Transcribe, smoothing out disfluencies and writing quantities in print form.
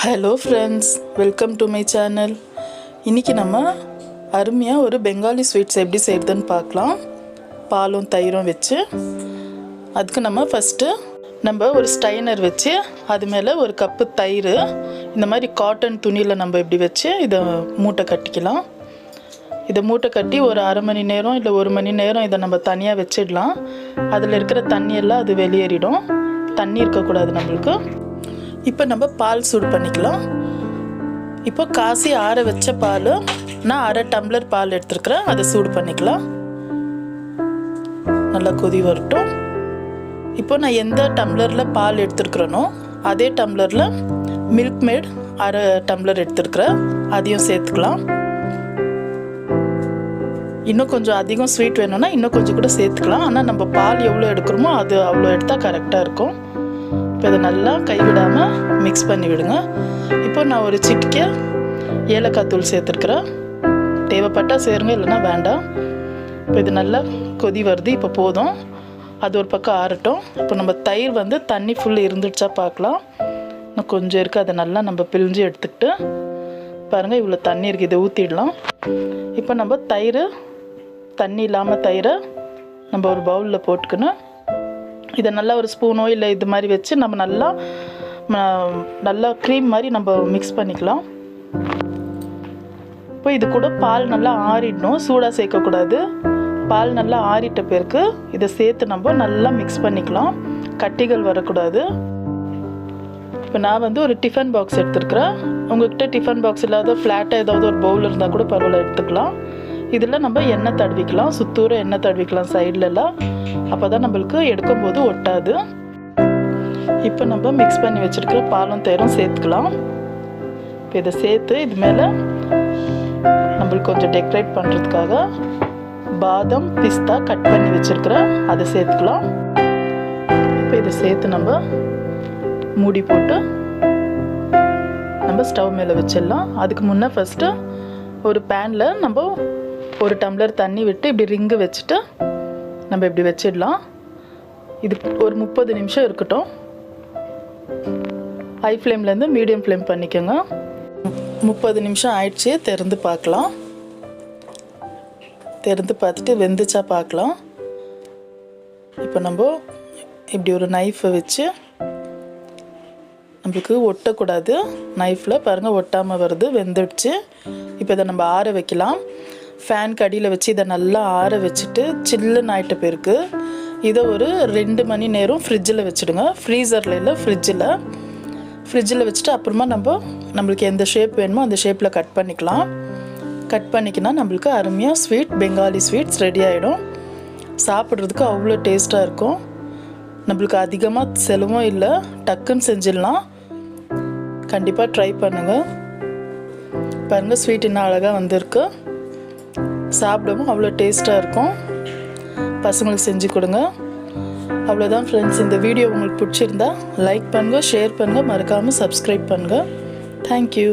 Hello friends, welcome to my channel. இன்னைக்கு நம்ம அருமையா ஒரு பெங்காலி ஸ்வீட்ஸ் எப்படி செய்யறதுன்னு பார்க்கலாம். பாலும் தயிரும் வெச்சு அதுக்கு நம்ம ஃபர்ஸ்ட் ஒரு ஸ்ட்ரைனர் வெச்சு அது மேல ஒரு கப் தயிர் இந்த மாதிரி காட்டன் துணியில நம்ம இப்படி வெச்சு இத மூட்டை கட்டிக்கலாம். இத மூட்டை கட்டி ஒரு அரை மணி நேரம் இல்ல 1 மணி நேரம் இத நம்ம தனியா வெச்சிடலாம். அதுல இருக்கிற தண்ணி எல்லாம் அது வெளியேறிடும். தண்ணி இருக்க கூடாது நமக்கு. இப்போ நம்ம பால் சூடு பண்ணிக்கலாம். இப்போ காசி ஆற வச்ச பால் நான் அரை டம்ளர் பால் எடுத்துக்கிறேன். அதை சூடு பண்ணிக்கலாம். நல்லா கொதி வரட்டும். இப்போ நான் எந்த டம்ளர்ல பால் எடுத்துக்கிறேனோ அதே டம்ளர்ல மில்க் மேட் அரை டம்ளர் எடுத்துக்கிறேன். அதையும் சேர்த்துக்கலாம். இன்னும் கொஞ்சம் அதிகம் ஸ்வீட் வேணும்னா இன்னும் கொஞ்சம் கூட சேர்த்துக்கலாம். ஆனால் நம்ம பால் எவ்வளோ எடுக்கிறோமோ அது அவ்வளோ எடுத்தால் கரெக்டாக இருக்கும். இப்போ இதை நல்லா கைவிடாமல் மிக்ஸ் பண்ணி விடுங்க. இப்போ நான் ஒரு சிட்டிகை ஏலக்காய் தூள் சேர்த்துருக்குறேன். தேவைப்பட்டால் சேருங்க, இல்லைன்னா வேண்டாம். இப்போ இது நல்லா கொதி வருது. இப்போ போதும், அது ஒரு பக்கம் ஆறட்டும். இப்போ நம்ம தயிர் தண்ணி ஃபுல் இருந்துடுச்சா பார்க்கலாம். இன்னும் கொஞ்சம் இருக்குது, அதை நல்லா நம்ம பிழிஞ்சு எடுத்துக்கிட்டு பாருங்கள் இவ்வளோ தண்ணி இருக்குது, இதை ஊற்றிடலாம். இப்போ நம்ம தண்ணி இல்லாமல் தயிரை நம்ம ஒரு பவுலில் போட்டுக்கணும். இதை நல்லா ஒரு ஸ்பூனோ இல்லை இது மாதிரி வச்சு நம்ம நல்லா க்ரீம் மாதிரி நம்ம மிக்ஸ் பண்ணிக்கலாம். இப்போ இது கூட பால் நல்லா ஆறிடணும், சூடாக சேர்க்கக்கூடாது. பால் நல்லா ஆறிட்ட பிறகு இதை சேர்த்து நம்ம நல்லா மிக்ஸ் பண்ணிக்கலாம். கட்டிகள் வரக்கூடாது. இப்போ நான் ஒரு டிஃபன் பாக்ஸ் எடுத்துருக்குறேன். உங்கள்கிட்ட டிஃபன் பாக்ஸ் இல்லாத ஃப்ளாட்டாக ஏதாவது ஒரு பவுல் இருந்தால் கூட பரவாயில்ல, எடுத்துக்கலாம். இதில் நம்ம எண்ணெய் தடவிக்கலாம், சுத்தூர எண்ணெய் தடவிக்கலாம் சைட்லலாம். அப்போ தான் நம்மளுக்கு எடுக்கும்போது ஒட்டாது. இப்போ நம்ம மிக்ஸ் பண்ணி வச்சுருக்கிற பாலும் தயிரும் சேர்த்துக்கலாம். இப்போ இதை சேர்த்து இது மேலே நம்மளுக்கு கொஞ்சம் டெக்கரேட் பண்ணுறதுக்காக பாதம் பிஸ்தா கட் பண்ணி வச்சுருக்கிறேன், அதை சேர்த்துக்கலாம். இப்போ இதை சேர்த்து நம்ம மூடி போட்டு நம்ம ஸ்டவ் மேலே வச்சிடலாம். அதுக்கு முன்னே ஃபஸ்ட்டு ஒரு பேனில் நம்ம 1 டம்ளர் தண்ணி விட்டு இப்படி ரிங்கு வச்சுட்டு நம்ம இப்படி வச்சிடலாம். இது ஒரு 30 நிமிஷம் இருக்கட்டும். ஹை ஃப்ளேம்லேருந்து மீடியம் ஃப்ளேம் பண்ணிக்கோங்க. 30 நிமிஷம் ஆயிடுச்சு. திறந்து பார்க்கலாம். திறந்து பார்த்துட்டு வெந்துச்சா பார்க்கலாம். இப்போ நம்ம இப்படி ஒரு நைஃபை வச்சு நம்மளுக்கு ஒட்டக்கூடாது. நைஃப்பில் பாருங்கள் ஒட்டாமல் வருது, வெந்துடுச்சு. இப்போ இதை நம்ம ஆற வைக்கலாம். ஃபேன் கடியில் வச்சு இதை நல்லா ஆற வச்சுட்டு சில்லுன்னு ஆகிட்ட பிறகு இதை ஒரு 2 மணி நேரம் ஃப்ரிட்ஜில் வச்சுடுங்க. ஃப்ரீசரில் இல்லை, ஃப்ரிட்ஜில் வச்சுட்டு அப்புறமா நம்மளுக்கு எந்த ஷேப் வேணுமோ அந்த ஷேப்பில் கட் பண்ணிக்கலாம். கட் பண்ணிக்கினா நம்மளுக்கு அருமையாக ஸ்வீட் பெங்காலி ஸ்வீட்ஸ் ரெடி ஆகிடும். சாப்பிட்றதுக்கு அவ்வளோ டேஸ்ட்டாக இருக்கும். நம்மளுக்கு அதிகமாக செலவும் இல்லை, டக்குன்னு செஞ்சிடலாம். கண்டிப்பாக ட்ரை பண்ணுங்கள். பாருங்கள் ஸ்வீட் இன்னும் அழகாக வந்திருக்கு. சாப்பிடவும் அவ்வளோ டேஸ்ட்டாக இருக்கும். பசங்களுக்கு செஞ்சு கொடுங்க. அவ்வளோதான் ஃப்ரெண்ட்ஸ். இந்த வீடியோ உங்களுக்கு பிடிச்சிருந்தா லைக் பண்ணுங்கள், ஷேர் பண்ணுங்கள், மறக்காமல் சப்ஸ்கிரைப் பண்ணுங்கள். தேங்க்யூ.